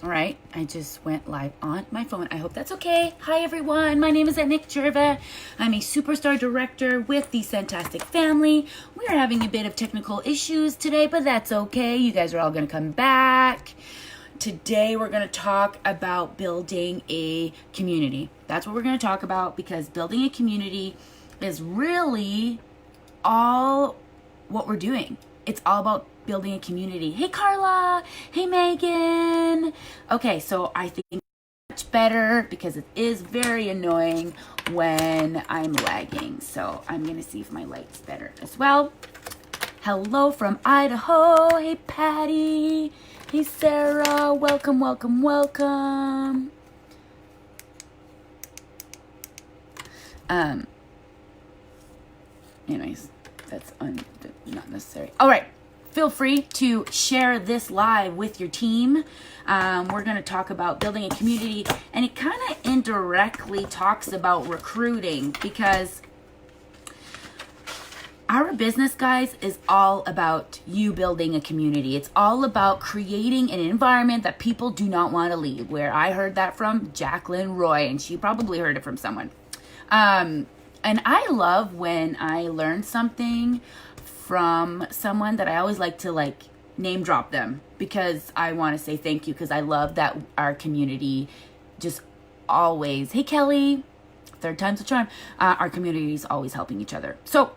All right, I just went live on my phone. I hope that's okay. Hi, everyone. My name is Nick Jerva. I'm a superstar director with the Fantastic Family. We are having a bit of technical issues today, but that's okay. You guys are all going to come back. Today, we're going to talk about building a community. That's what we're going to talk about, because building a community is really all what we're doing. It's all about building a community. Hey, Carla. Hey, Megan. Okay, so I think much better, because it is very annoying when I'm lagging. So I'm going to see if my light's better as well. Hello from Idaho. Hey, Patty. Hey, Sarah. Welcome, welcome, welcome. Anyways, that's not necessary. All right. Feel free to share this live with your team. We're going to talk about building a community, and it kind of indirectly talks about recruiting, because our business, guys, is all about you building a community. It's all about creating an environment that people do not want to leave. Where I heard that from Jacqueline Roy, and she probably heard it from someone. And I love when I learn something from someone that I always like to name drop them, because I want to say thank you, because I love that our community just always, hey Kelly, third time's a charm, our community is always helping each other. So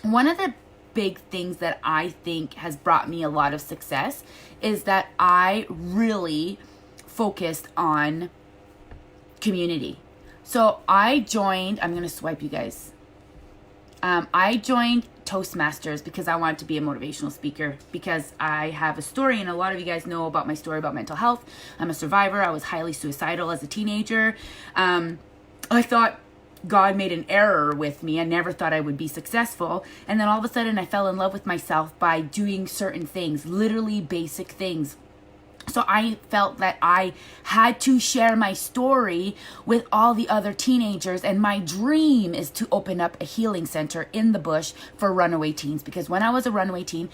one of the big things that I think has brought me a lot of success is that I really focused on community. So I joined, I'm going to swipe you guys. I joined Toastmasters because I wanted to be a motivational speaker, because I have a story, and a lot of you guys know about my story about mental health. I'm a survivor. I was highly suicidal as a teenager. I thought God made an error with me. I never thought I would be successful. And then all of a sudden I fell in love with myself by doing certain things, literally basic things. So I felt that I had to share my story with all the other teenagers. And my dream is to open up a healing center in the bush for runaway teens. Because when I was a runaway teen,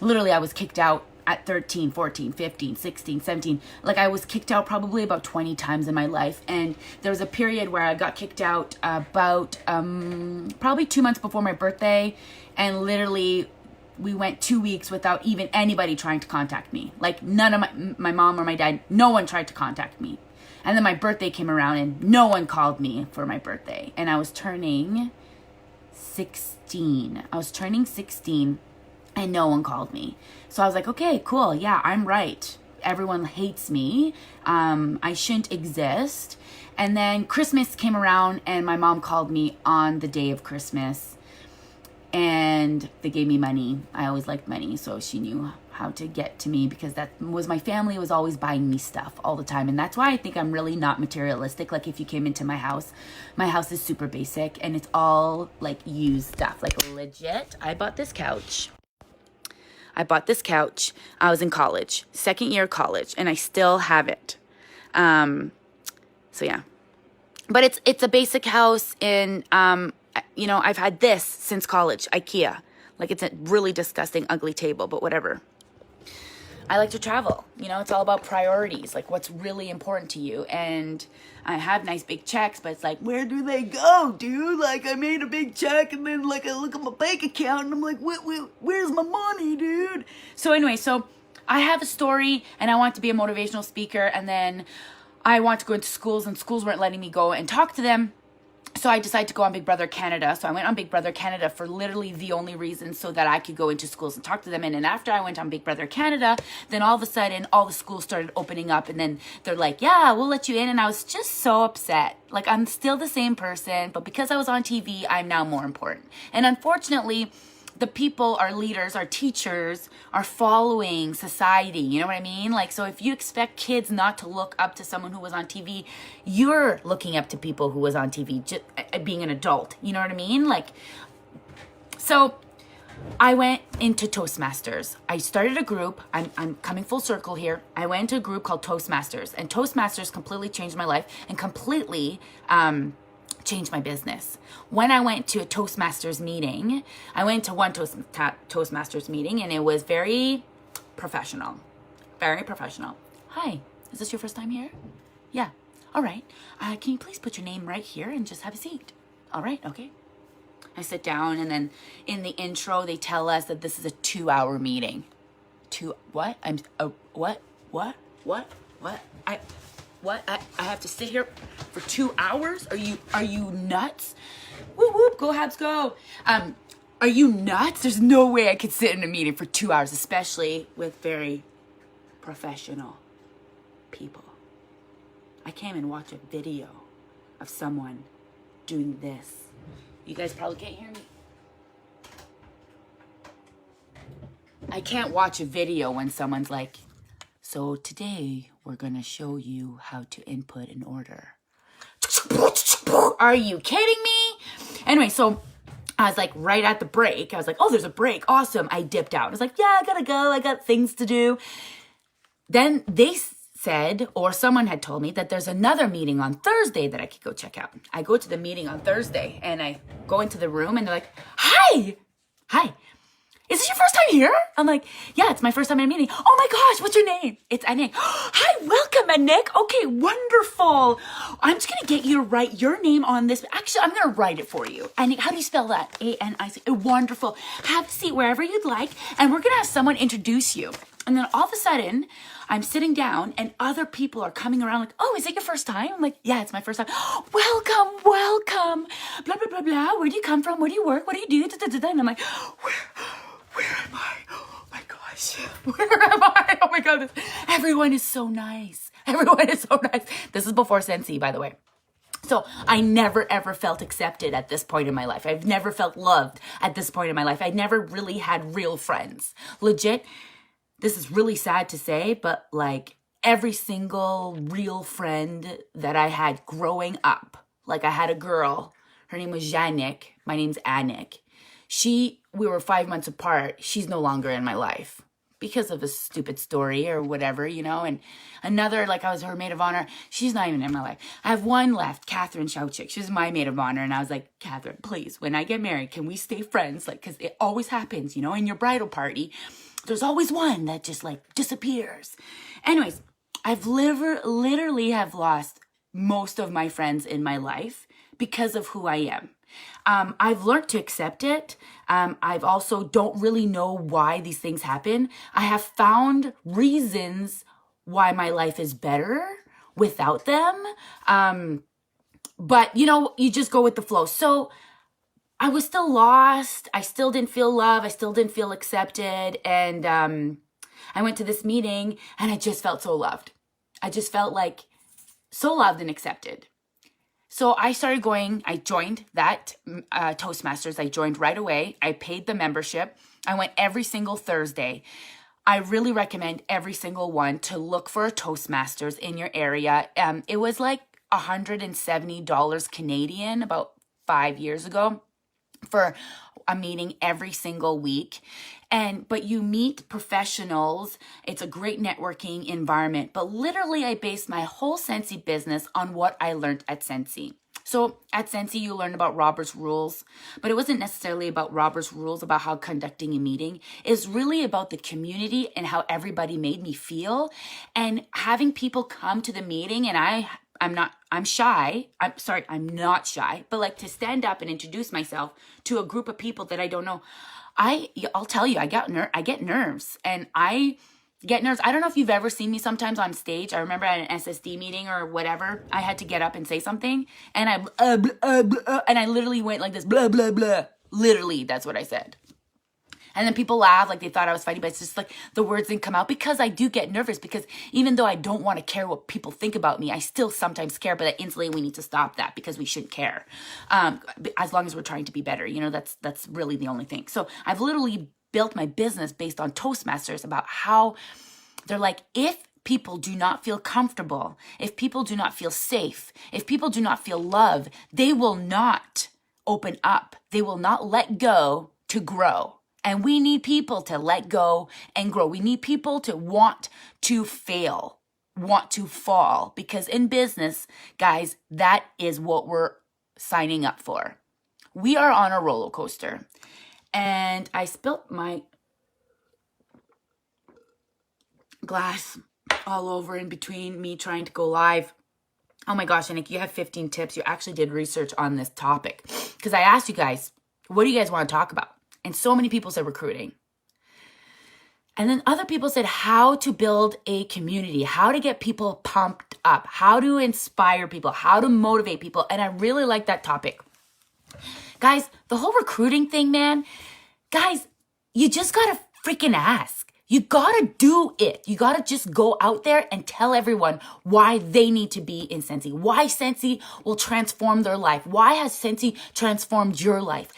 literally I was kicked out at 13, 14, 15, 16, 17. I was kicked out probably about 20 times in my life. And there was a period where I got kicked out about probably 2 months before my birthday. And literally we went 2 weeks without even anybody trying to contact me. None of my mom or my dad, no one tried to contact me. And then my birthday came around and no one called me for my birthday. And I was turning 16. And no one called me. So I was like, okay, cool. Yeah, I'm right. Everyone hates me. I shouldn't exist. And then Christmas came around and my mom called me on the day of Christmas. And they gave me money. I always liked money, so she knew how to get to me, because that was my family was always buying me stuff all the time. And that's why I think I'm really not materialistic. If you came into my house is super basic, and it's all used stuff. Legit, I bought this couch. I was in college, second year of college, and I still have it. So yeah, but it's a basic house in I've had this since college, IKEA. It's a really disgusting, ugly table, but whatever. I like to travel. It's all about priorities, what's really important to you. And I have nice big checks, but it's where do they go, dude? I made a big check, and then I look at my bank account, and I'm like, where's my money, dude? So anyway, I have a story, and I want to be a motivational speaker, and then I want to go into schools, and schools weren't letting me go and talk to them. So I decided to go on Big Brother Canada. So I went on Big Brother Canada for literally the only reason, so that I could go into schools and talk to them. And then after I went on Big Brother Canada, then all of a sudden all the schools started opening up, and then they're like, yeah, we'll let you in. And I was just so upset. I'm still the same person, but because I was on TV, I'm now more important. And unfortunately, the people, our leaders, our teachers are following society. You know what I mean? So if you expect kids not to look up to someone who was on TV, you're looking up to people who was on TV, just being an adult. You know what I mean? So I went into Toastmasters. I started a group. I'm coming full circle here. I went to a group called Toastmasters, and Toastmasters completely changed my life and completely changed my business. When I went to a Toastmasters meeting, I went to one Toastmasters meeting, and it was very professional. Very professional. Hi, Is this your first time here? Yeah. All right. Can you please put your name right here and just have a seat? All right. Okay. I sit down, and then in the intro, they tell us that this is a 2-hour meeting. What? I have to sit here for 2 hours? Are you nuts? Whoop, whoop, go Habs, go. Are you nuts? There's no way I could sit in a meeting for 2 hours, especially with very professional people. I can't even watch a video of someone doing this. You guys probably can't hear me. I can't watch a video when someone's like, so today we're going to show you how to input an order. Are you kidding me? Anyway, so I was like, right at the break, I was like, oh, there's a break. Awesome. I dipped out. I was like, yeah, I gotta go. I got things to do. Then they said, or someone had told me that there's another meeting on Thursday that I could go check out. I go to the meeting on Thursday and I go into the room and they're like, hi. Is this your first time here? I'm like, yeah, it's my first time in a meeting. Oh my gosh, what's your name? It's Anik. Hi, welcome, Anik. Okay, wonderful. I'm just going to get you to write your name on this. Actually, I'm going to write it for you. Anik, how do you spell that? A-N-I-C. Wonderful. Have a seat wherever you'd like, and we're going to have someone introduce you. And then all of a sudden, I'm sitting down and other people are coming around like, oh, is it your first time? I'm like, yeah, it's my first time. Welcome. Blah, blah, blah, blah. Where do you come from? Where do you work? What do you do? And I'm like, where am I? Oh my gosh. Where am I? Oh my God. Everyone is so nice. This is before Scentsy, by the way. So I never, ever felt accepted at this point in my life. I've never felt loved at this point in my life. I never really had real friends. Legit, this is really sad to say, but like every single real friend that I had growing up, like I had a girl, her name was Janik, my name's Anik. We were 5 months apart. She's no longer in my life because of a stupid story or whatever, you know. And another, like I was her maid of honor. She's not even in my life. I have one left, Catherine Schauchik. She's my maid of honor. And I was like, Catherine, please, when I get married, can we stay friends? Like, because it always happens, you know, in your bridal party. There's always one that just like disappears. Anyways, I've literally have lost most of my friends in my life because of who I am. I've learned to accept it. I've also don't really know why these things happen. I have found reasons why my life is better without them. But you know, you just go with the flow. So I was still lost. I still didn't feel love. I still didn't feel accepted. And I went to this meeting and I just felt so loved. I just felt like so loved and accepted. So I started going, I joined that Toastmasters. I joined right away. I paid the membership. I went every single Thursday. I really recommend every single one to look for a Toastmasters in your area. It was like $170 Canadian about 5 years ago for a meeting every single week. But you meet professionals. It's a great networking environment. But literally, I based my whole Scentsy business on what I learned at Scentsy. So at Scentsy, you learn about Robert's Rules, but it wasn't necessarily about Robert's Rules, about how conducting a meeting. It's really about the community and how everybody made me feel. And having people come to the meeting, and I'm shy. I'm not shy, but like to stand up and introduce myself to a group of people that I don't know. I'll tell you, I get nerves, and I get nerves. I don't know if you've ever seen me sometimes on stage. I remember at an SSD meeting or whatever, I had to get up and say something, and I literally went like this, blah, blah, blah. Literally, that's what I said. And then people laugh like they thought I was funny, but it's just like the words didn't come out because I do get nervous, because even though I don't want to care what people think about me, I still sometimes care, but instantly we need to stop that because we shouldn't care. As long as we're trying to be better, you know, that's really the only thing. So I've literally built my business based on Toastmasters, about how they're like, if people do not feel comfortable, if people do not feel safe, if people do not feel love, they will not open up. They will not let go to grow. And we need people to let go and grow. We need people to want to fail, want to fall. Because in business, guys, that is what we're signing up for. We are on a roller coaster. And I spilt my glass. all over in between me trying to go live. Oh my gosh, Anik, you have 15 tips. You actually did research on this topic. Because I asked you guys, what do you guys want to talk about? And so many people said recruiting. And then other people said how to build a community, how to get people pumped up, how to inspire people, how to motivate people. And I really like that topic. Guys, the whole recruiting thing, man, guys, you just got to freaking ask. You got to do it. You got to just go out there and tell everyone why they need to be in Scentsy, why Scentsy will transform their life. Why has Scentsy transformed your life?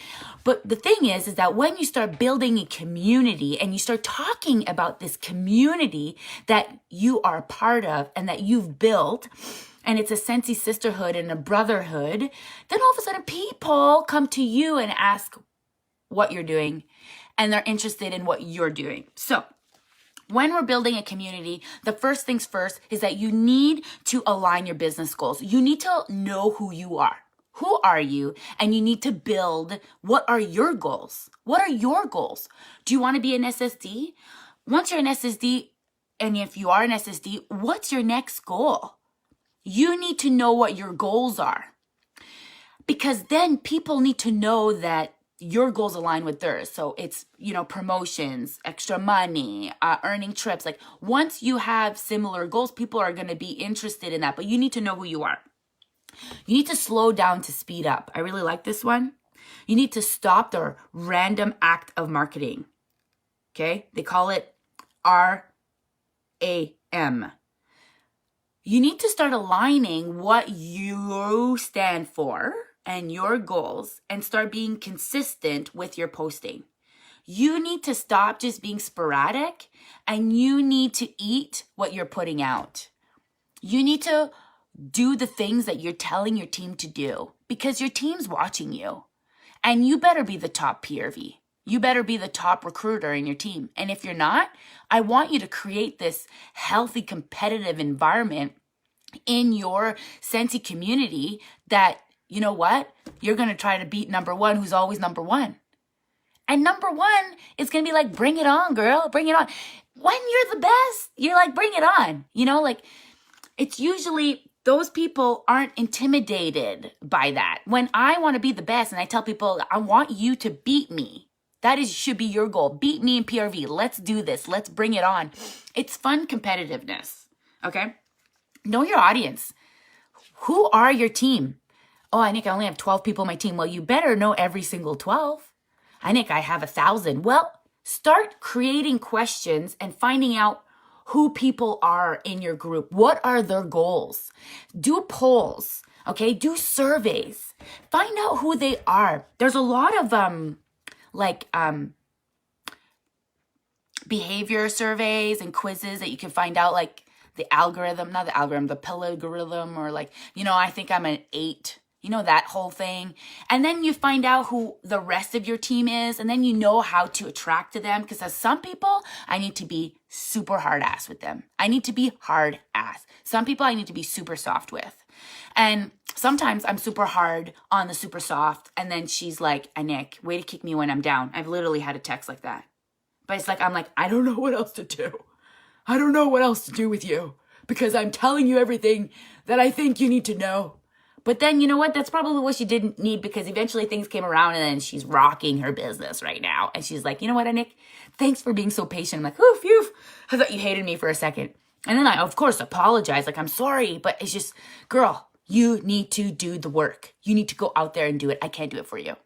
But the thing is that when you start building a community and you start talking about this community that you are a part of and that you've built, and it's a Scentsy sisterhood and a brotherhood, then all of a sudden people come to you and ask what you're doing, and they're interested in what you're doing. So when we're building a community, the first things first is that you need to align your business goals. You need to know who you are. Who are you? And you need to build, what are your goals? What are your goals? Do you want to be an SSD? Once you're an SSD, and if you are an SSD, what's your next goal? You need to know what your goals are. Because then people need to know that your goals align with theirs. So it's, promotions, extra money, earning trips. Like once you have similar goals, people are going to be interested in that, but you need to know who you are. You need to slow down to speed up. I really like this one. You need to stop the random act of marketing. Okay? They call it RAM. You need to start aligning what you stand for and your goals and start being consistent with your posting. You need to stop just being sporadic, and you need to eat what you're putting out. You need to do the things that you're telling your team to do because your team's watching you. And you better be the top PRV. You better be the top recruiter in your team. And if you're not, I want you to create this healthy, competitive environment in your Scentsy community that, you know what? You're going to try to beat number one, who's always number one. And number one is going to be like, bring it on, girl. Bring it on. When you're the best, you're like, bring it on. It's usually those people aren't intimidated by that. When I want to be the best and I tell people, I want you to beat me. Should be your goal. Beat me in PRV. Let's do this. Let's bring it on. It's fun competitiveness. Okay? Know your audience. Who are your team? Oh, I only have 12 people on my team. Well, you better know every single 12. I have 1,000. Well, start creating questions and finding out who people are in your group. What are their goals? Do polls, okay? Do surveys. Find out who they are. There's a lot of behavior surveys and quizzes that you can find out, like the pillagorithm, or I think I'm an 8. That whole thing. And then you find out who the rest of your team is, and then you know how to attract to them. Because as some people, I need to be super hard ass with them. I need to be hard ass. Some people I need to be super soft with. And sometimes I'm super hard on the super soft, and then she's like, Anik, way to kick me when I'm down. I've literally had a text like that. But it's like, I'm like, I don't know what else to do. I don't know what else to do with you, because I'm telling you everything that I think you need to know. But then, you know what? That's probably what she didn't need, because eventually things came around, and then she's rocking her business right now. And she's like, you know what, Anik? Thanks for being so patient. I'm like, oof, phew. I thought you hated me for a second. And then I, of course, apologize. Like, I'm sorry, but it's just, girl, you need to do the work. You need to go out there and do it. I can't do it for you.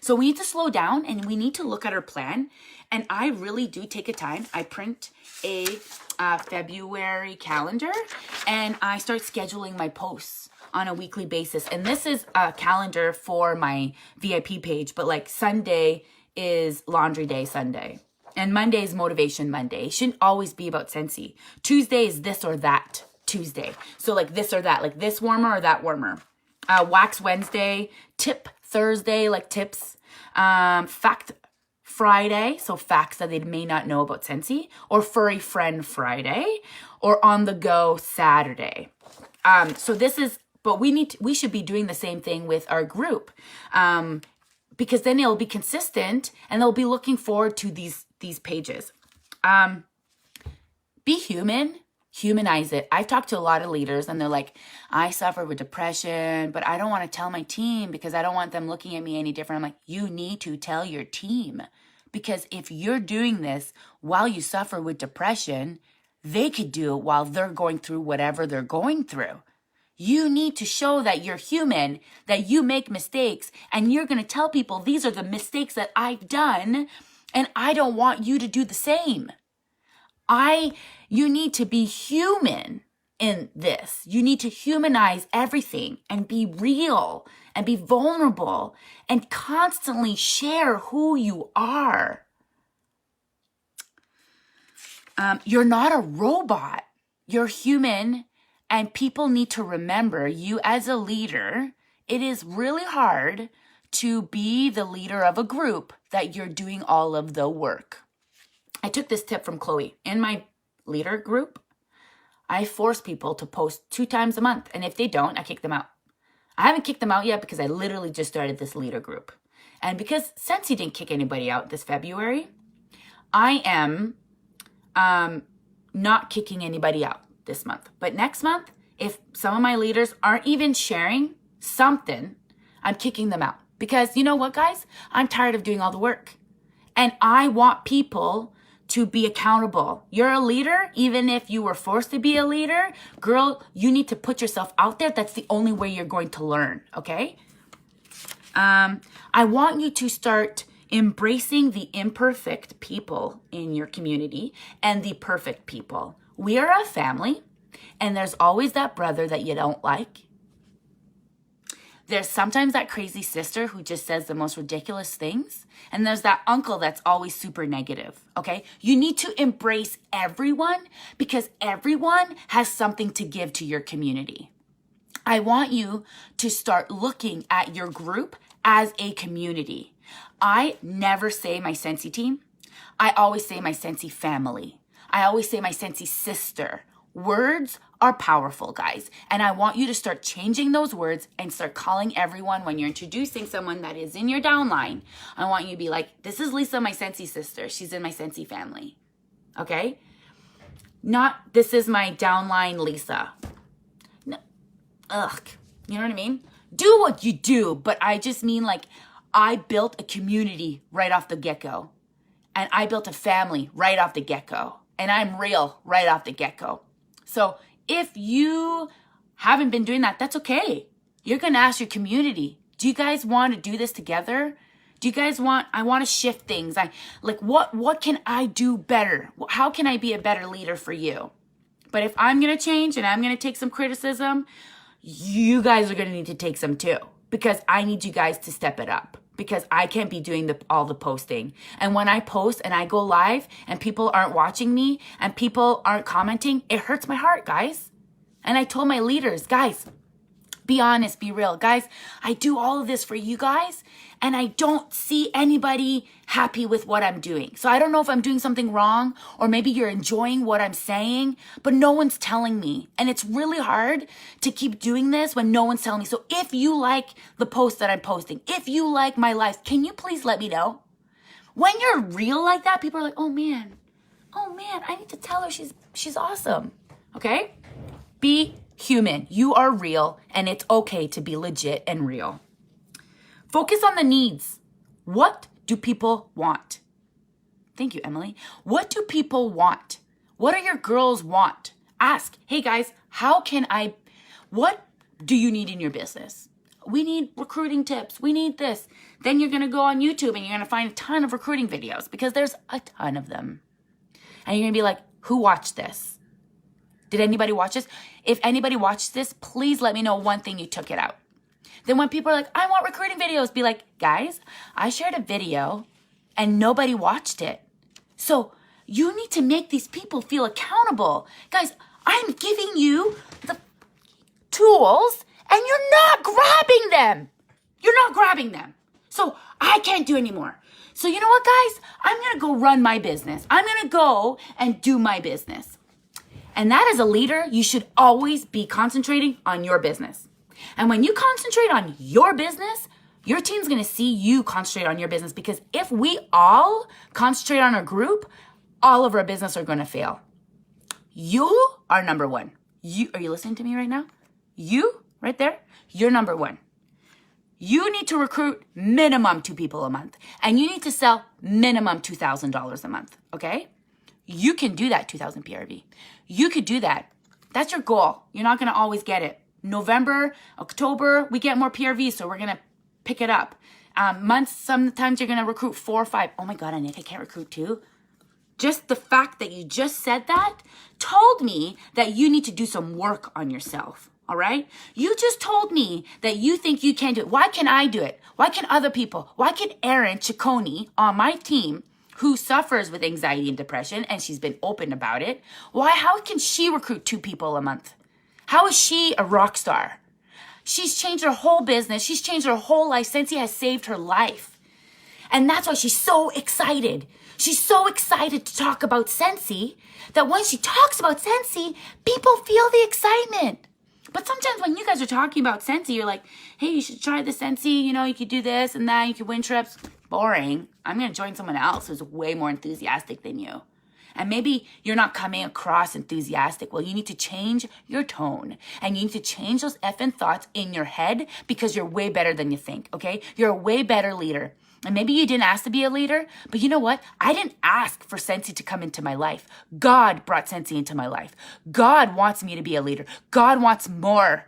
So we need to slow down, and we need to look at our plan. And I really do take a time. I print a February calendar, and I start scheduling my posts on a weekly basis. And this is a calendar for my VIP page, but like Sunday is laundry day Sunday, and Monday is motivation Monday. It shouldn't always be about Scentsy. Tuesday is this or that Tuesday. So like this or that, like this warmer or that warmer. Wax Wednesday, tip Thursday, like tips. Fact Friday, so facts that they may not know about Scentsy, or Furry Friend Friday, or On the Go Saturday. So this is, but we should be doing the same thing with our group, because then it'll be consistent and they'll be looking forward to these pages. Be human. Humanize it. I've talked to a lot of leaders and they're like, I suffer with depression, but I don't want to tell my team because I don't want them looking at me any different. I'm like, you need to tell your team, because if you're doing this while you suffer with depression, they could do it while they're going through whatever they're going through. You need to show that you're human, that you make mistakes, and you're going to tell people these are the mistakes that I've done, and I don't want you to do the same. You need to be human in this. You need to humanize everything and be real and be vulnerable and constantly share who you are. You're not a robot. You're human, and people need to remember you as a leader. It is really hard to be the leader of a group that you're doing all of the work. I took this tip from Chloe. In my leader group, I force people to post 2 times a month. And if they don't, I kick them out. I haven't kicked them out yet because I literally just started this leader group. And because Sensi didn't kick anybody out this February, I am not kicking anybody out this month. But next month, if some of my leaders aren't even sharing something, I'm kicking them out. Because you know what, guys? I'm tired of doing all the work. And I want people to be accountable. You're a leader, even if you were forced to be a leader. Girl, you need to put yourself out there. That's the only way you're going to learn, okay? I want you to start embracing the imperfect people in your community and the perfect people. We are a family, and there's always that brother that you don't like. There's sometimes that crazy sister who just says the most ridiculous things. And there's that uncle that's always super negative, okay? You need to embrace everyone because everyone has something to give to your community. I want you to start looking at your group as a community. I never say my Sensi team. I always say my Sensi family. I always say my Sensi sister. Words are powerful, guys. And I want you to start changing those words and start calling everyone when you're introducing someone that is in your downline. I want you to be like, this is Lisa, my Sensi sister. She's in my Sensi family. Okay? Not, this is my downline Lisa. No, ugh. You know what I mean? Do what you do, but I just mean like, I built a community right off the get-go. And I built a family right off the get-go. And I'm real right off the get-go. So if you haven't been doing that, that's okay. You're going to ask your community, do you guys want to do this together? Do you guys I want to shift things. What can I do better? How can I be a better leader for you? But if I'm going to change and I'm going to take some criticism, you guys are going to need to take some too, because I need you guys to step it up. Because I can't be doing all the posting. And when I post and I go live and people aren't watching me and people aren't commenting, it hurts my heart, guys. And I told my leaders, guys, be honest, be real. Guys, I do all of this for you guys and I don't see anybody happy with what I'm doing. So I don't know if I'm doing something wrong or maybe you're enjoying what I'm saying, but no one's telling me. And it's really hard to keep doing this when no one's telling me. So if you like the post that I'm posting, if you like my life, can you please let me know? When you're real like that, people are like, oh man, I need to tell her she's awesome. Okay? Be human. You are real and it's okay to be legit and real. Focus on the needs. What do people want? Thank you, Emily. What do people want? What do your girls want? Ask, hey guys, what do you need in your business? We need recruiting tips. We need this. Then you're going to go on YouTube and you're going to find a ton of recruiting videos because there's a ton of them. And you're going to be like, who watched this? Did anybody watch this? If anybody watched this, please let me know one thing you took it out. Then when people are like, I want recruiting videos, be like, guys, I shared a video and nobody watched it. So you need to make these people feel accountable. Guys, I'm giving you the tools and you're not grabbing them. You're not grabbing them. So I can't do anymore. So you know what, guys? I'm going to go run my business. I'm going to go and do my business. And that as a leader, you should always be concentrating on your business. And when you concentrate on your business, your team's going to see you concentrate on your business, because if we all concentrate on our group, all of our business are going to fail. You are number one. Are you listening to me right now? You, right there, you're number one. You need to recruit minimum 2 people a month, and you need to sell minimum $2,000 a month, okay? You can do that, 2,000 PRV. You could do that. That's your goal. You're not going to always get it. November, October, we get more PRV, so we're going to pick it up. Months, sometimes you're going to recruit 4 or 5. Oh my God, Nick, I can't recruit 2. Just the fact that you just said that told me that you need to do some work on yourself. All right? You just told me that you think you can do it. Why can I do it? Why can other people? Why can Erin Ciccone on my team, who suffers with anxiety and depression, and she's been open about it, how can she recruit 2 people a month? How is she a rock star? She's changed her whole business. She's changed her whole life. Scentsy has saved her life. And that's why she's so excited. She's so excited to talk about Scentsy that when she talks about Scentsy, people feel the excitement. But sometimes when you guys are talking about Scentsy, you're like, hey, you should try the Scentsy. You know, you could do this and that. You could win trips. Boring. I'm going to join someone else who's way more enthusiastic than you. And maybe you're not coming across enthusiastic. Well, you need to change your tone. And you need to change those effing thoughts in your head because you're way better than you think, okay? You're a way better leader. And maybe you didn't ask to be a leader, but you know what? I didn't ask for Scentsy to come into my life. God brought Scentsy into my life. God wants me to be a leader. God wants more.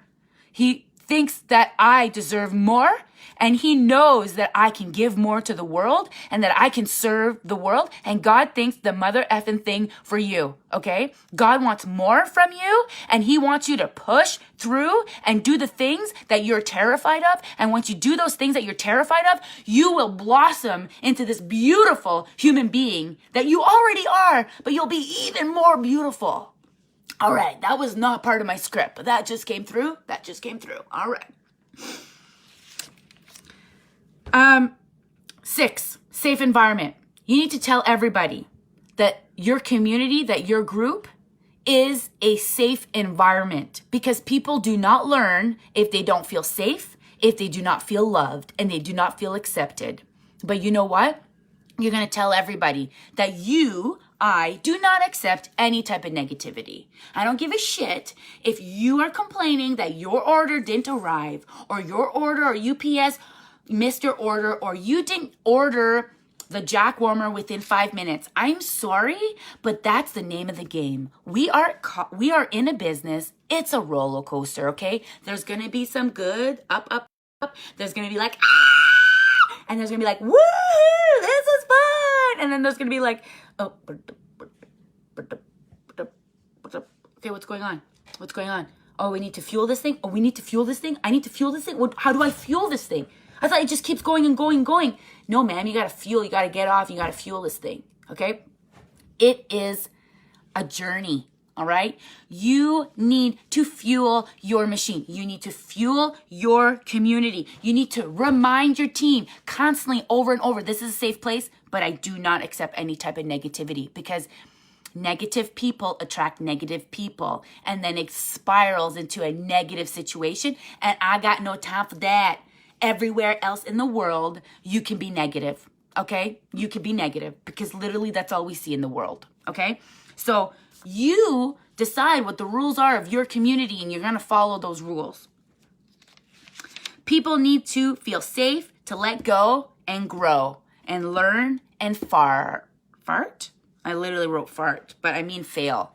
He thinks that I deserve more, and he knows that I can give more to the world and that I can serve the world. And God thinks the mother effing thing for you, okay? God wants more from you, and he wants you to push through and do the things that you're terrified of. And once you do those things that you're terrified of, you will blossom into this beautiful human being that you already are, but you'll be even more beautiful. All right, that was not part of my script, but that just came through. All right. 6, safe environment. You need to tell everybody that your community, that your group is a safe environment, because people do not learn if they don't feel safe, if they do not feel loved, and they do not feel accepted. But you know what? You're going to tell everybody that I do not accept any type of negativity. I don't give a shit if you are complaining that your order didn't arrive, or your order or UPS missed your order, or you didn't order the jack warmer within 5 minutes. I'm sorry, but that's the name of the game. We are in a business. It's a roller coaster, okay? There's going to be some good up, up, up. There's going to be like, ah! And there's going to be like, woo, this is fun. And then there's going to be like, oh, okay, what's going on? What's going on? Oh, we need to fuel this thing? Oh, we need to fuel this thing? I need to fuel this thing? How do I fuel this thing? I thought it just keeps going and going and going. No, ma'am, you got to fuel. You got to get off. You got to fuel this thing, okay? It is a journey, all right? You need to fuel your machine. You need to fuel your community. You need to remind your team constantly over and over, this is a safe place, but I do not accept any type of negativity, because negative people attract negative people, and then it spirals into a negative situation, and I got no time for that. Everywhere else in the world, you can be negative, okay? You can be negative, because literally that's all we see in the world, okay? So you decide what the rules are of your community, and you're going to follow those rules. People need to feel safe to let go and grow and learn and fart? I literally wrote fart, but I mean fail.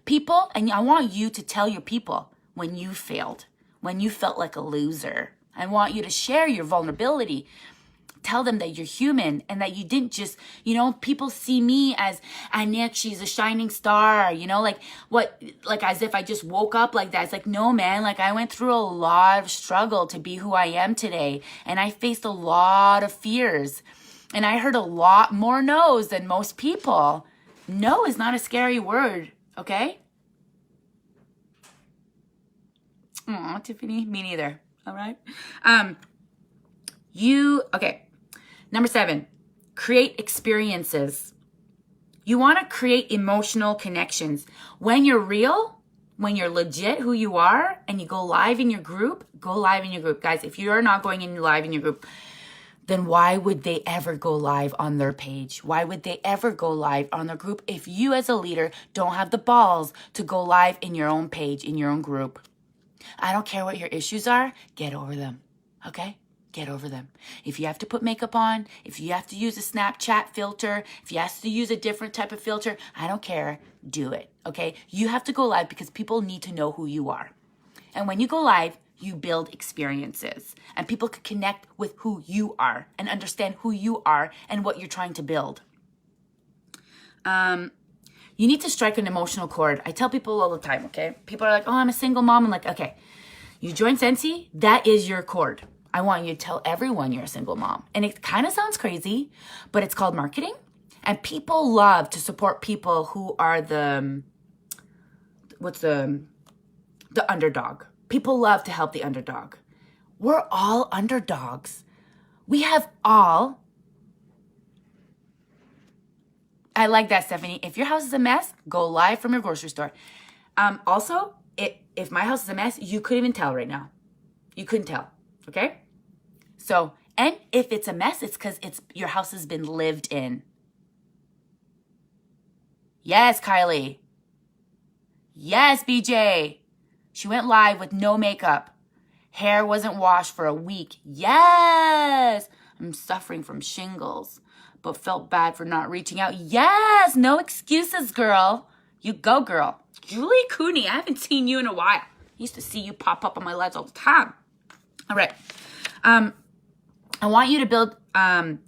People, and I want you to tell your people when you failed, when you felt like a loser. I want you to share your vulnerability. Tell them that you're human and that you didn't just, people see me as, Nick, she's a shining star, like as if I just woke up like that. It's like, no, man, like I went through a lot of struggle to be who I am today. And I faced a lot of fears. And I heard a lot more no's than most people. No is not a scary word, okay? Aw, Tiffany, me neither. All right. Okay. Number 7, create experiences. You want to create emotional connections. When you're real, when you're legit who you are, and you go live in your group, go live in your group. Guys, if you are not going in live in your group, then why would they ever go live on their page? Why would they ever go live on their group if you as a leader don't have the balls to go live in your own page, in your own group? I don't care what your issues are, get over them, okay? Get over them. If you have to put makeup on, if you have to use a Snapchat filter, if you have to use a different type of filter, I don't care, do it, okay? You have to go live because people need to know who you are. And when you go live, you build experiences and people can connect with who you are and understand who you are and what you're trying to build. You need to strike an emotional chord. I tell people all the time, okay? People are like, oh, I'm a single mom. I'm like, okay, you join Scentsy, that is your chord. I want you to tell everyone you're a single mom. And it kind of sounds crazy, but it's called marketing. And people love to support people who are the underdog. People love to help the underdog. We're all underdogs. We have all. I like that, Stephanie. If your house is a mess, go live from your grocery store. Also, if my house is a mess, you couldn't even tell right now. You couldn't tell, okay? So, and if it's a mess, it's because your house has been lived in. Yes, Kylie. Yes, BJ. She went live with no makeup. Hair wasn't washed for a week. Yes. I'm suffering from shingles, but felt bad for not reaching out. Yes. No excuses, girl. You go, girl. Julie Cooney, I haven't seen you in a while. I used to see you pop up on my lives all the time. All right. I want you to build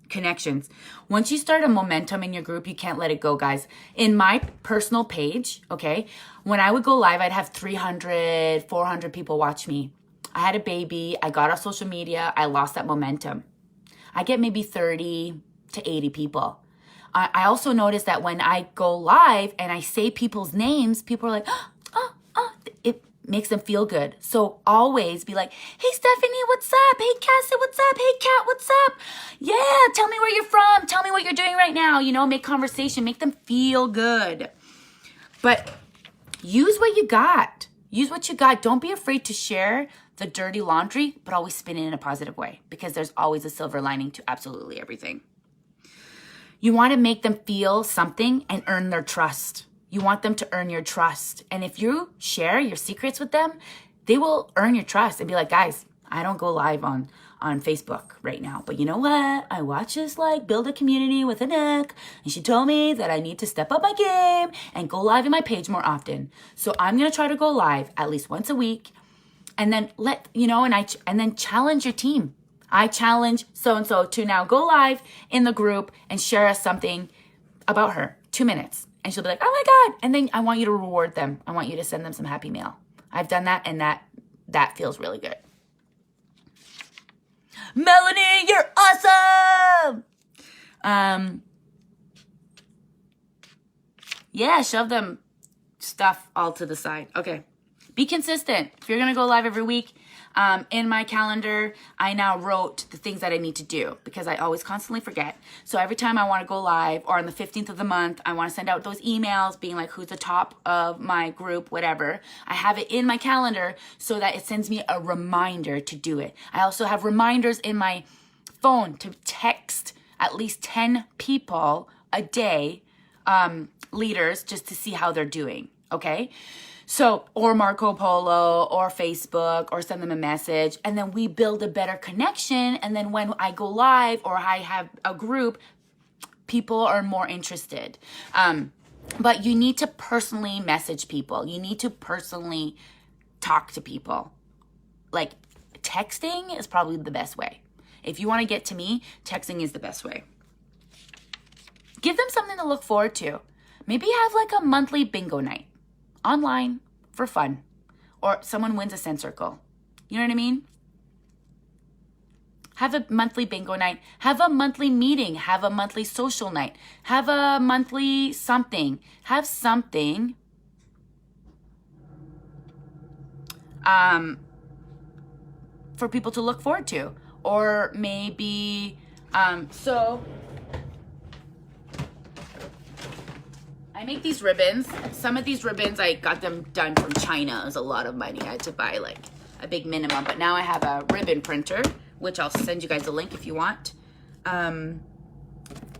connections. Once you start a momentum in your group, you can't let it go, guys. In my personal page, okay, when I would go live, I'd have 300, 400 people watch me. I had a baby. I got off social media. I lost that momentum. I get maybe 30 to 80 people. I also noticed that when I go live and I say people's names, people are like, it makes them feel good. So always be like, hey, Stephanie, what's up? Hey, Cassie, what's up? Hey, Kat, what's up? Yeah, tell me where you're from. Tell me what you're doing right now. You know, make conversation, make them feel good. But use what you got. Use what you got. Don't be afraid to share the dirty laundry, but always spin it in a positive way because there's always a silver lining to absolutely everything. You want to make them feel something and earn their trust. You want them to earn your trust. And if you share your secrets with them, they will earn your trust and be like, guys, I don't go live on Facebook right now. But you know what? I watch this Build a Community with Anouk. And she told me that I need to step up my game and go live in my page more often. So I'm going to try to go live at least once a week. And then and then challenge your team. I challenge so-and-so to now go live in the group and share us something about her. 2 minutes. And she'll be like, oh my God. And then I want you to reward them. I want you to send them some happy mail. I've done that and that feels really good. Melanie, you're awesome. Yeah, shove them stuff all to the side. Okay. Be consistent. If you're going to go live every week, in my calendar, I now wrote the things that I need to do because I always constantly forget. So every time I want to go live or on the 15th of the month, I want to send out those emails being like, who's the top of my group, whatever. I have it in my calendar so that it sends me a reminder to do it. I also have reminders in my phone to text at least 10 people a day, leaders, just to see how they're doing. Okay. So, or Marco Polo or Facebook or send them a message. And then we build a better connection. And then when I go live or I have a group, people are more interested. But you need to personally message people. You need to personally talk to people. Like texting is probably the best way. If you want to get to me, texting is the best way. Give them something to look forward to. Maybe have a monthly bingo night. Online for fun, or someone wins a scent circle. You know what I mean? Have a monthly bingo night, have a monthly meeting, have a monthly social night, have a monthly something, have something for people to look forward to. Or maybe, I make these ribbons. Some of these ribbons, I got them done from China. It was a lot of money. I had to buy a big minimum. But now I have a ribbon printer, which I'll send you guys a link if you want.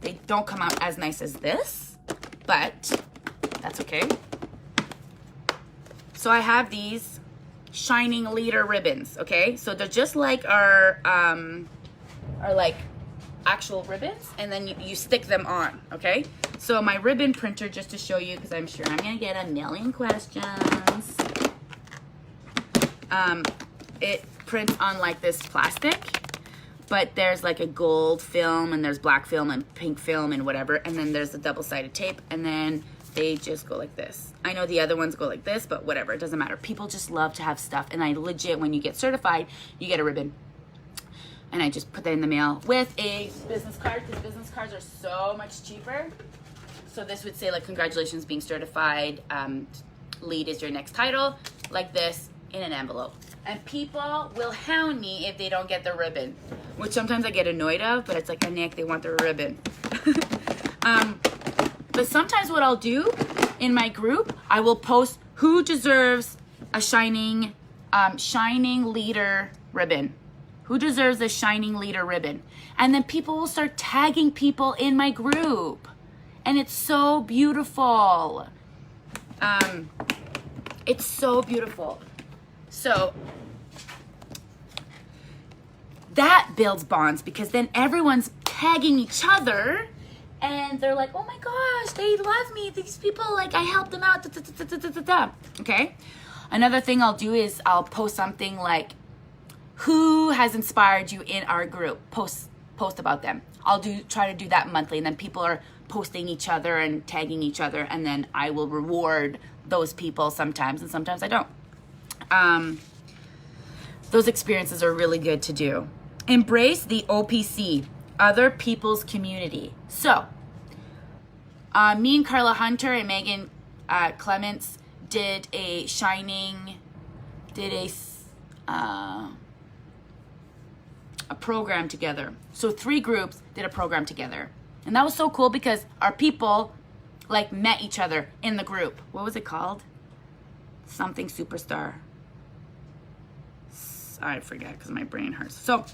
They don't come out as nice as this, but that's okay. So I have these shining leader ribbons, okay? So they're just like our like actual ribbons, and then you stick them on, okay? So my ribbon printer, just to show you, because I'm sure I'm gonna get a million questions. It prints on like this plastic, but there's like a gold film, and there's black film and pink film and whatever, and then there's a double-sided tape, and then they just go like this. I know the other ones go like this, but whatever, it doesn't matter. People just love to have stuff, and I legit, when you get certified, you get a ribbon. And I just put that in the mail with a business card, because business cards are so much cheaper. So this would say like, congratulations being certified, lead is your next title, like this, in an envelope. And people will hound me if they don't get the ribbon, which sometimes I get annoyed of, but it's like, Nick, they want their ribbon. But sometimes what I'll do in my group, I will post who deserves a shining leader ribbon. Who deserves a shining leader ribbon? And then people will start tagging people in my group. And it's so beautiful. It's so beautiful. So that builds bonds, because then everyone's tagging each other. And they're like, oh my gosh, they love me. These people, like, I helped them out. Da, da, da, da, da, da. Okay? Another thing I'll do is I'll post something like, who has inspired you in our group? Post about them. I'll try to do that monthly, and then people are posting each other and tagging each other, and then I will reward those people sometimes, and sometimes I don't. Those experiences are really good to do. Embrace the OPC, other people's community. So, me and Carla Hunter and Megan Clements did a program together. So 3 groups did a program together. And that was so cool, because our people like met each other in the group. What was it called? Something Superstar. I forget, because my brain hurts. So,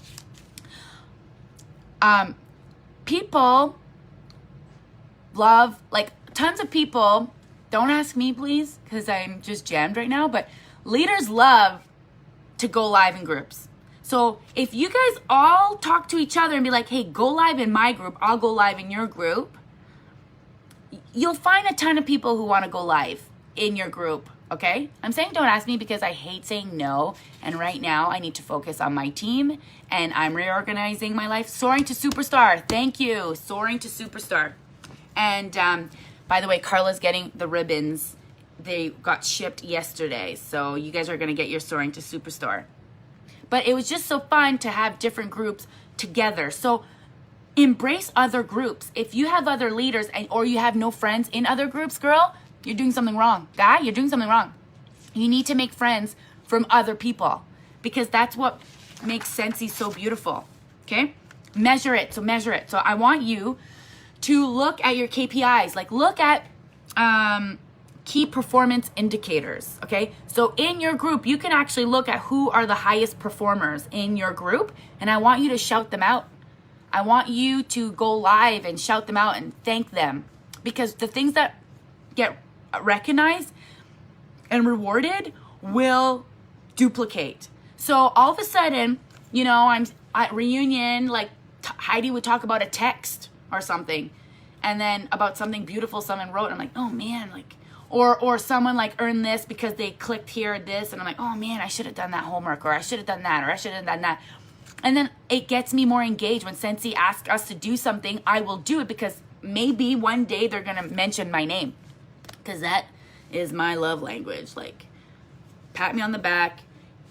people love, like, tons of people, don't ask me please, because I'm just jammed right now, but leaders love to go live in groups. So if you guys all talk to each other and be like, hey, go live in my group, I'll go live in your group, you'll find a ton of people who want to go live in your group, okay? I'm saying don't ask me because I hate saying no, and right now I need to focus on my team, and I'm reorganizing my life. Soaring to Superstar, thank you, Soaring to Superstar. And by the way, Carla's getting the ribbons. They got shipped yesterday, so you guys are going to get your Soaring to Superstar. But it was just so fun to have different groups together. So embrace other groups. If you have other leaders or you have no friends in other groups, girl, you're doing something wrong. Guy, you're doing something wrong. You need to make friends from other people, because that's what makes Scentsy so beautiful, okay? Measure it. So I want you to look at your KPIs, like look at key performance indicators, okay? So in your group, you can actually look at who are the highest performers in your group, and I want you to shout them out. I want you to go live and shout them out and thank them, because the things that get recognized and rewarded will duplicate. So all of a sudden, you know, I'm at reunion, like Heidi would talk about a text or something, and then about something beautiful someone wrote, and I'm like, oh man, like, or someone like earned this because they clicked here, this, and I'm like, oh man, I should have done that homework, or I should have done that, or I should have done that. And then it gets me more engaged. When Scentsy asks us to do something, I will do it, because maybe one day they're gonna mention my name, because that is my love language. Like, pat me on the back,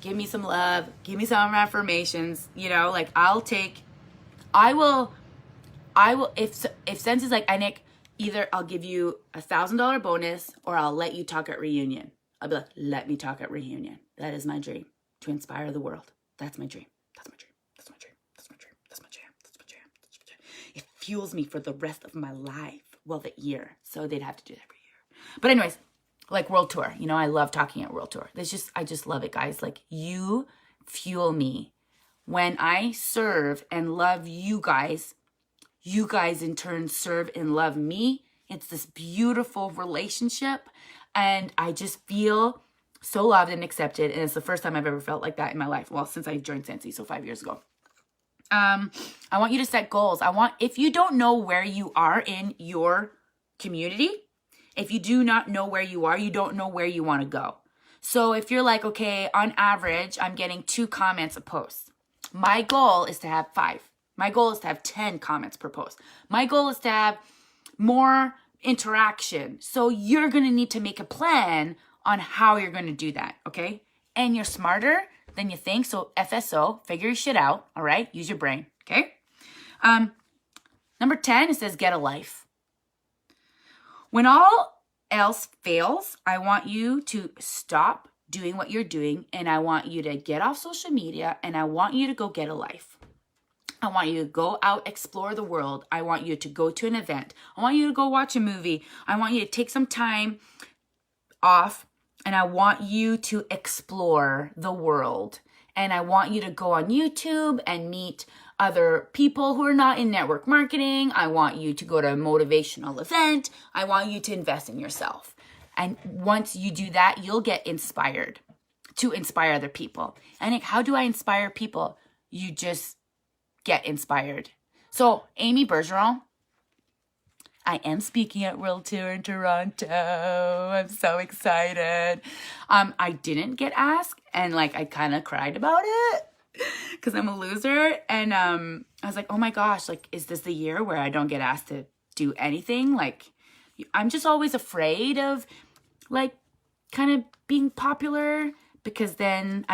give me some love, give me some affirmations, you know, like I will, if Scenty's like, Nick, either I'll give you $1,000 bonus or I'll let you talk at reunion. I'll be like, let me talk at reunion. That is my dream, to inspire the world. That's my dream. That's my dream. That's my dream. That's my dream. That's my jam. That's my jam. That's my jam. It fuels me for the rest of my life. Well, the year. So they'd have to do it every year. But anyways, like World Tour, you know, I love talking at World Tour. I just love it, guys. Like, you fuel me. When I serve and love you guys, You guys in turn serve and love me. It's this beautiful relationship. And I just feel so loved and accepted. And it's the first time I've ever felt like that in my life. Well, since I joined Scentsy, so 5 years ago. I want you to set goals. If you don't know where you are in your community, if you do not know where you are, you don't know where you want to go. So if you're like, okay, on average, I'm getting 2 comments a post. My goal is to have 5. My goal is to have 10 comments per post. My goal is to have more interaction. So you're going to need to make a plan on how you're going to do that, okay? And you're smarter than you think. So FSO, figure your shit out, all right? Use your brain, okay? Number 10, it says get a life. When all else fails, I want you to stop doing what you're doing, and I want you to get off social media, and I want you to go get a life. I want you to go out, explore the world. I want you to go to an event. I want you to go watch a movie. I want you to take some time off, and I want you to explore the world. And I want you to go on YouTube and meet other people who are not in network marketing. I want you to go to a motivational event. I want you to invest in yourself. And once you do that, you'll get inspired to inspire other people. And how do I inspire people? You just get inspired. So Amy Bergeron, I am speaking at World Tour in Toronto. I'm so excited. I didn't get asked, and like I kind of cried about it because I'm a loser. And I was like, oh my gosh, like, is this the year where I don't get asked to do anything? Like, I'm just always afraid of like kind of being popular, because then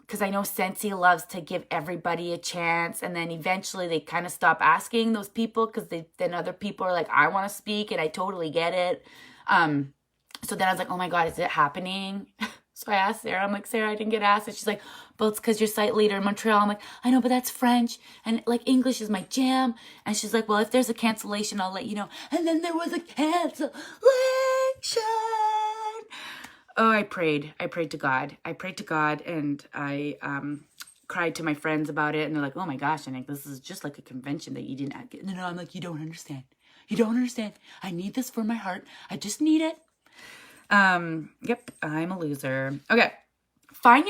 because I know Scentsy loves to give everybody a chance, and then eventually they kind of stop asking those people, because then other people are like, I want to speak, and I totally get it. So then I was like, oh my God, is it happening? So I asked Sarah, I'm like, Sarah, I didn't get asked. And she's like, well, it's because you're site leader in Montreal. I'm like, I know, but that's French, and like English is my jam. And she's like, well, if there's a cancellation, I'll let you know. And then there was a cancellation. Oh, I prayed to God. And I cried to my friends about it. And they're like, oh my gosh, Anik, this is just like a convention that you didn't get. No, I'm like, you don't understand. I need this for my heart. I just need it. Yep, I'm a loser. Okay. Find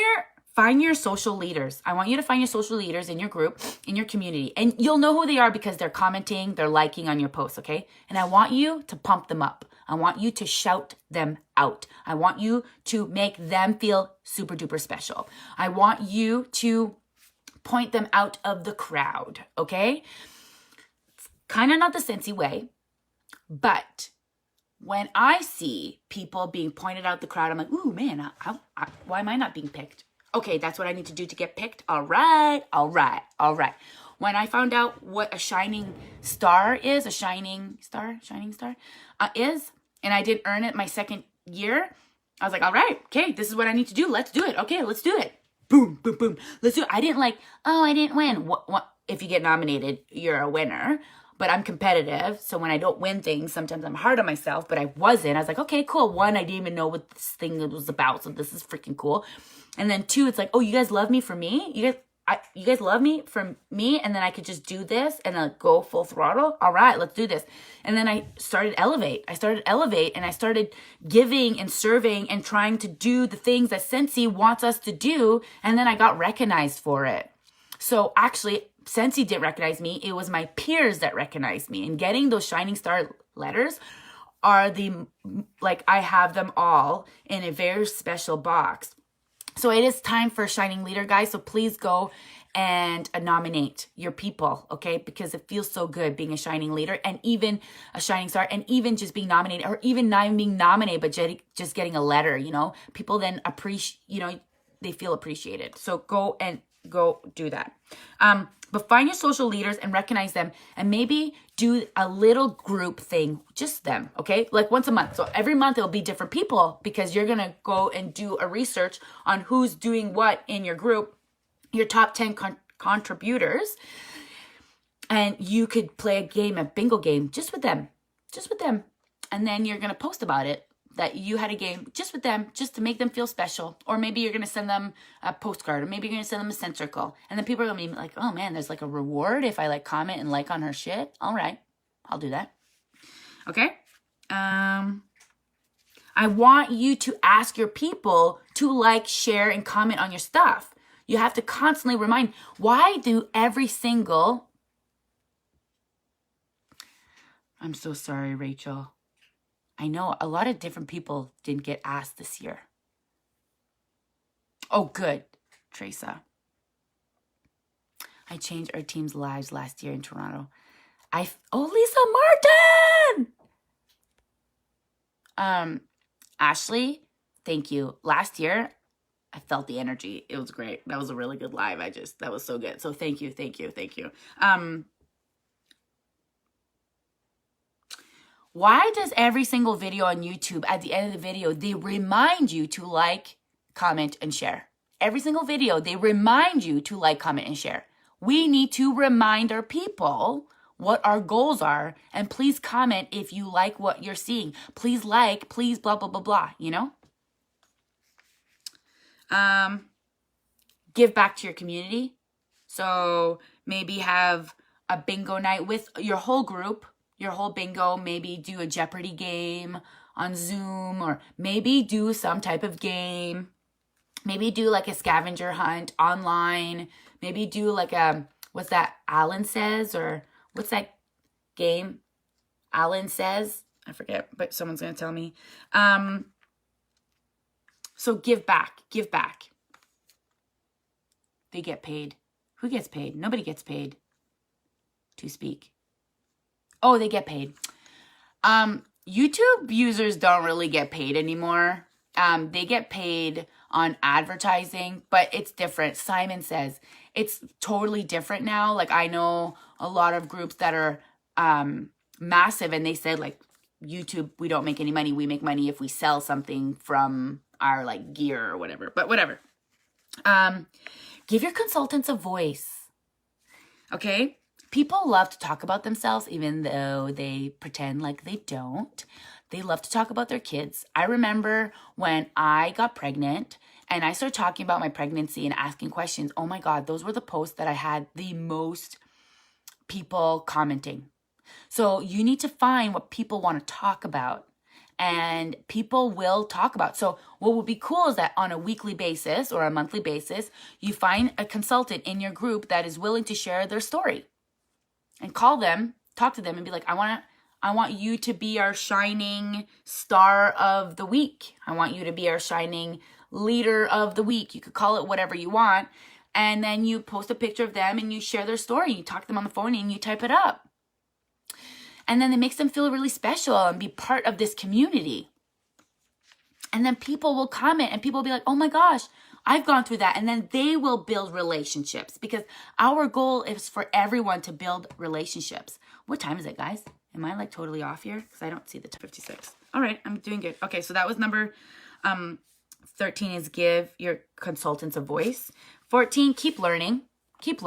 your social leaders. I want you to find your social leaders in your group, in your community. And you'll know who they are because they're commenting, they're liking on your posts, okay? And I want you to pump them up. I want you to shout them out. I want you to make them feel super duper special. I want you to point them out of the crowd, okay? It's kind of not the Scentsy way, but when I see people being pointed out the crowd, I'm like, ooh, man, why am I not being picked? Okay, that's what I need to do to get picked. All right. When I found out what a shining star is, is, and I did earn it my second year, I was like, all right, okay, this is what I need to do. Let's do it. Okay, let's do it. Boom, boom, boom. Let's do it. I didn't like, oh, I didn't win. What? If you get nominated, you're a winner. But I'm competitive, so when I don't win things, sometimes I'm hard on myself, but I wasn't. I was like, okay, cool. 1, I didn't even know what this thing was about, so this is freaking cool. And then 2, it's like, oh, you guys love me for me? You guys love me for me? And then I could just do this and then go full throttle? All right, let's do this. And then I started Elevate. And I started giving and serving and trying to do the things that Scentsy wants us to do, and then I got recognized for it. So actually, Scentsy didn't recognize me. It was my peers that recognized me. And getting those Shining Star letters are I have them all in a very special box. So it is time for Shining Leader, guys. So please go and nominate your people, okay? Because it feels so good being a Shining Leader and even a Shining Star, and even just being nominated, or even not even being nominated, but just getting a letter, People then appreciate, they feel appreciated. So go do that. But find your social leaders and recognize them, and maybe do a little group thing, just them, okay? Like once a month. So every month it'll be different people, because you're going to go and do a research on who's doing what in your group, your top 10 contributors. And you could play a bingo game just with them. And then you're going to post about it that you had a game just with them, just to make them feel special. Or maybe you're going to send them a postcard, or maybe you're going to send them a scent circle. And then people are going to be like, oh man, there's like a reward if I like comment and like on her shit. All right, I'll do that. Okay. I want you to ask your people to like, share, and comment on your stuff. You have to constantly remind, why do every single... I'm so sorry, Rachel. I know a lot of different people didn't get asked this year. Oh, good, Teresa. I changed our team's lives last year in Toronto. Lisa Martin! Ashley, thank you. Last year, I felt the energy. It was great. That was a really good live. That was so good. So thank you. Why does every single video on YouTube, at the end of the video, they remind you to like, comment, and share? Every single video, they remind you to like, comment, and share. We need to remind our people what our goals are, and please comment if you like what you're seeing. Please like, please blah, blah, blah, blah, you know? Give back to your community. So maybe have a bingo night with your whole group, your whole bingo. Maybe do a Jeopardy game on Zoom, or maybe do some type of game. Maybe do like a scavenger hunt online. Maybe do like what's that, Alan Says, or what's that game? Alan Says? I forget, but someone's going to tell me. So give back. They get paid. Who gets paid? Nobody gets paid to speak. Oh, they get paid. YouTube users don't really get paid anymore. They get paid on advertising, but it's different. Simon Says it's totally different now. Like, I know a lot of groups that are massive, and they said, like, YouTube, we don't make any money. We make money if we sell something from our like gear or whatever. But whatever. Give your consultants a voice. Okay? People love to talk about themselves, even though they pretend like they don't. They love to talk about their kids. I remember when I got pregnant and I started talking about my pregnancy and asking questions. Oh my God, those were the posts that I had the most people commenting. So you need to find what people want to talk about, and people will talk about. So what would be cool is that on a weekly basis or a monthly basis, you find a consultant in your group that is willing to share their story, and call them, talk to them, and be like, I want you to be our shining star of the week. I want you to be our shining leader of the week. You could call it whatever you want. And then you post a picture of them and you share their story. You talk to them on the phone and you type it up. And then it makes them feel really special and be part of this community. And then people will comment and people will be like, oh my gosh, I've gone through that. And then they will build relationships, because our goal is for everyone to build relationships. What time is it, guys? Am I like totally off here? Because I don't see the 56. All right, I'm doing good. Okay, so that was number 13 is give your consultants a voice. 14, keep learning. Keep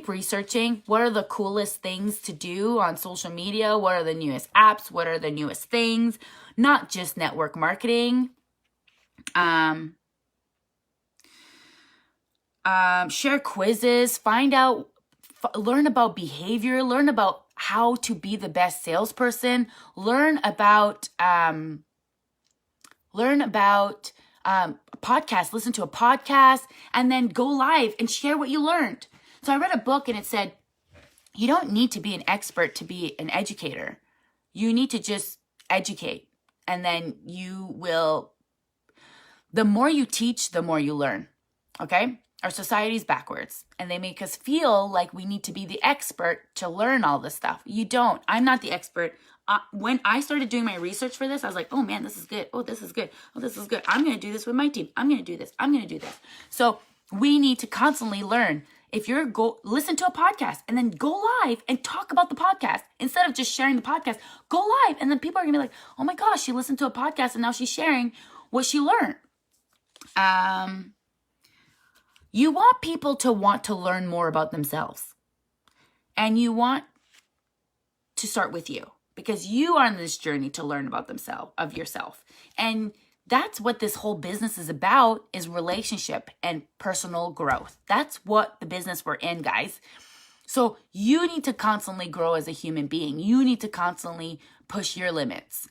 researching. What are the coolest things to do on social media? What are the newest apps? What are the newest things? Not just network marketing. Share quizzes. Learn about behavior. Learn about how to be the best salesperson. Learn about podcasts. Listen to a podcast, and then go live and share what you learned. So I read a book and it said, you don't need to be an expert to be an educator. You need to just educate. And then the more you teach, the more you learn. Okay? Our society's backwards, and they make us feel like we need to be the expert to learn all this stuff. You don't. I'm not the expert. When I started doing my research for this, I was like, oh man, this is good. Oh, this is good. Oh, this is good. I'm going to do this with my team. I'm going to do this. I'm going to do this. So we need to constantly learn. If listen to a podcast and then go live and talk about the podcast instead of just sharing the podcast. Go live, and then people are gonna be like, "Oh my gosh, she listened to a podcast and now she's sharing what she learned." You want people to want to learn more about themselves, and you want to start with you. because you are on this journey to learn about yourself. And that's what this whole business is about, is relationship and personal growth. That's what the business we're in, guys. So you need to constantly grow as a human being. You need to constantly push your limits.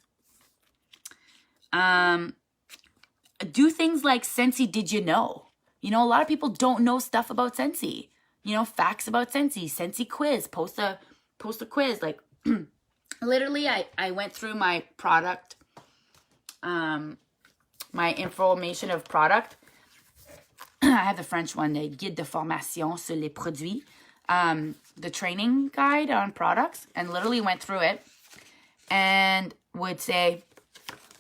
Do things like Scentsy Did You Know? A lot of people don't know stuff about Scentsy. Facts about Scentsy. Scentsy quiz. Post a quiz. Like, literally, I went through my product, my information of product. I have the French one, the Guide de formation sur les produits, the training guide on products, and literally went through it and would say,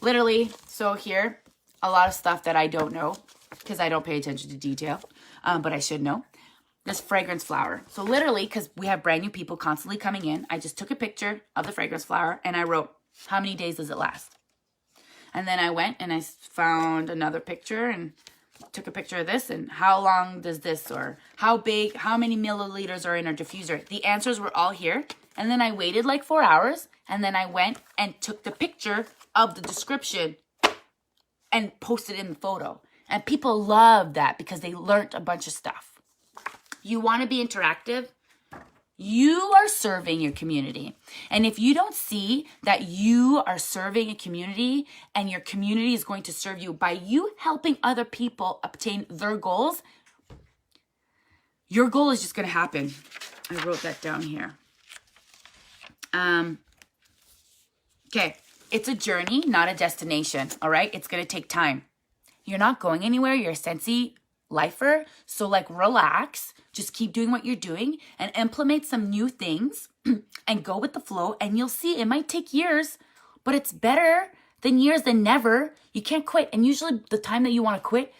literally, so here, a lot of stuff that I don't know because I don't pay attention to detail, but I should know. This fragrance flower. So literally, because we have brand new people constantly coming in, I just took a picture of the fragrance flower and I wrote, how many days does it last? And then I went and I found another picture and took a picture of this and how long does this, or how big, how many milliliters are in our diffuser? The answers were all here. And then I waited like 4 hours and then I went and took the picture of the description and posted in the photo. And people love that because they learned a bunch of stuff. You want to be interactive? You are serving your community. And if you don't see that you are serving a community and your community is going to serve you by you helping other people obtain their goals, your goal is just going to happen. I wrote that down here. Okay. It's a journey, not a destination. All right. It's going to take time. You're not going anywhere. You're a Scentsy lifer. So relax. Just keep doing what you're doing and implement some new things and go with the flow. And you'll see it might take years, but it's better than years than never. You can't quit. And usually the time that you want to quit,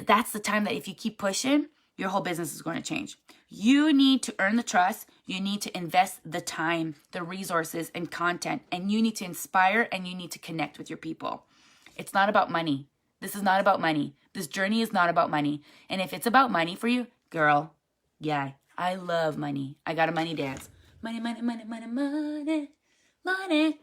that's the time that if you keep pushing, your whole business is going to change. You need to earn the trust. You need to invest the time, the resources, and content. And you need to inspire and you need to connect with your people. It's not about money. This is not about money. This journey is not about money. And if it's about money for you, girl, yeah, I love money. I got a money dance. Money, money, money, money, money, money.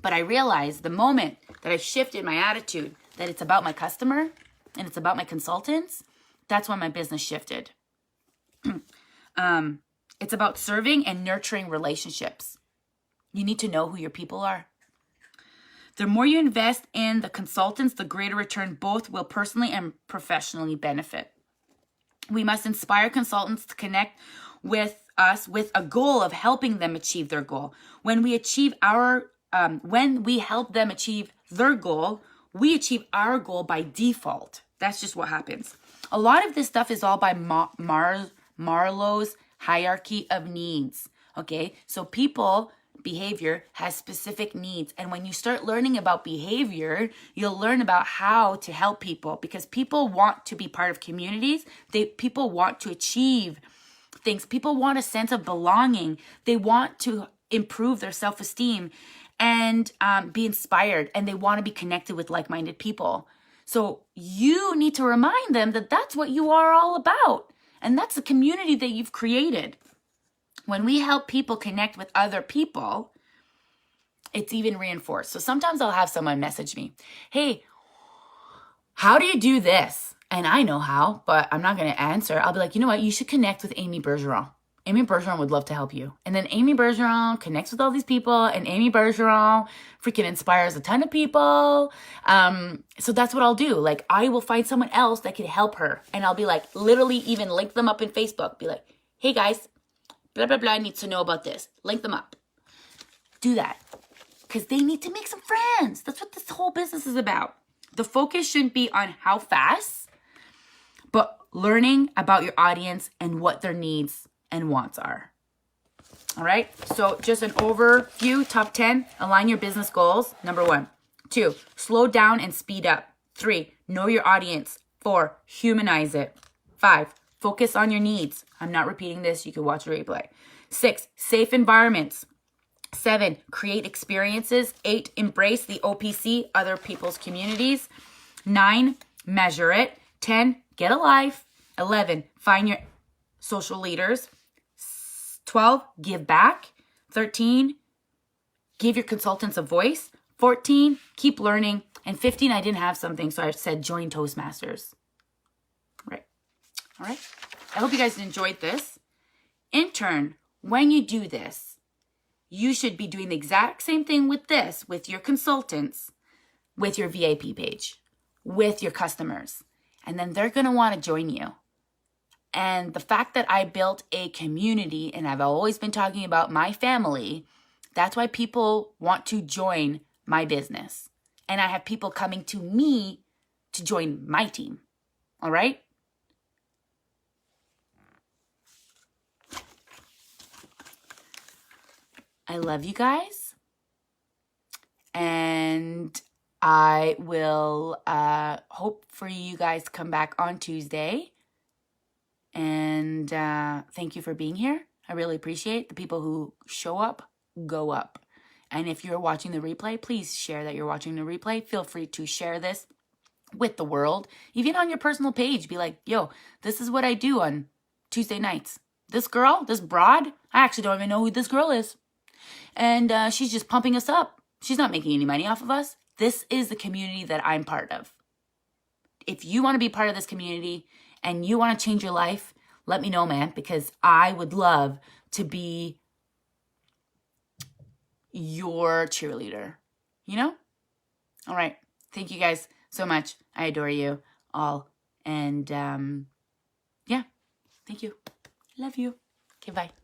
But I realized the moment that I shifted my attitude, that it's about my customer and it's about my consultants, that's when my business shifted. It's about serving and nurturing relationships. You need to know who your people are. The more you invest in the consultants, the greater return both will personally and professionally benefit. We must inspire consultants to connect with us with a goal of helping them achieve their goal. When we help them achieve their goal, we achieve our goal by default. That's just what happens. A lot of this stuff is all by Maslow's hierarchy of needs. Okay, so behavior has specific needs. And when you start learning about behavior, you'll learn about how to help people, because people want to be part of communities. People want to achieve things. People want a sense of belonging. They want to improve their self-esteem and be inspired, and they want to be connected with like-minded people. So you need to remind them that that's what you are all about. And that's the community that you've created. When we help people connect with other people, it's even reinforced. So sometimes I'll have someone message me, hey, how do you do this? And I know how, but I'm not going to answer. I'll be like, you know what? You should connect with Amy Bergeron. Amy Bergeron would love to help you. And then Amy Bergeron connects with all these people, and Amy Bergeron freaking inspires a ton of people. So that's what I'll do. Like, I will find someone else that can help her. And I'll be like, literally even link them up in Facebook. Be like, hey guys, blah, blah, blah, needs to know about this. Link them up. Do that. Because they need to make some friends. That's what this whole business is about. The focus shouldn't be on how fast, but learning about your audience and what their needs and wants are. All right. So just an overview, top 10, align your business goals. Number 1. 2, slow down and speed up. 3, know your audience. 4, humanize it. 5, focus on your needs. I'm not repeating this. You can watch a replay. 6, safe environments. 7, create experiences. 8, embrace the OPC, other people's communities. 9, measure it. 10, get a life. 11, find your social leaders. 12, give back. 13, give your consultants a voice. 14, keep learning. And 15, I didn't have something, so I said join Toastmasters. Right. All right. I hope you guys enjoyed this. In turn, when you do this, you should be doing the exact same thing with this, with your consultants, with your VIP page, with your customers. And then they're going to want to join you. And the fact that I built a community, and I've always been talking about my family, that's why people want to join my business. And I have people coming to me to join my team. All right? I love you guys. And I will hope for you guys to come back on Tuesday. And thank you for being here. I really appreciate the people who show up, go up. And if you're watching the replay, please share that you're watching the replay. Feel free to share this with the world. Even on your personal page, be like, yo, this is what I do on Tuesday nights. This girl, this broad, I actually don't even know who this girl is. And she's just pumping us up. She's not making any money off of us. This is the community that I'm part of. If you want to be part of this community and you want to change your life, let me know, man, because I would love to be your cheerleader, you know? All right. Thank you guys so much. I adore you all. And yeah, thank you. Love you. Okay, bye.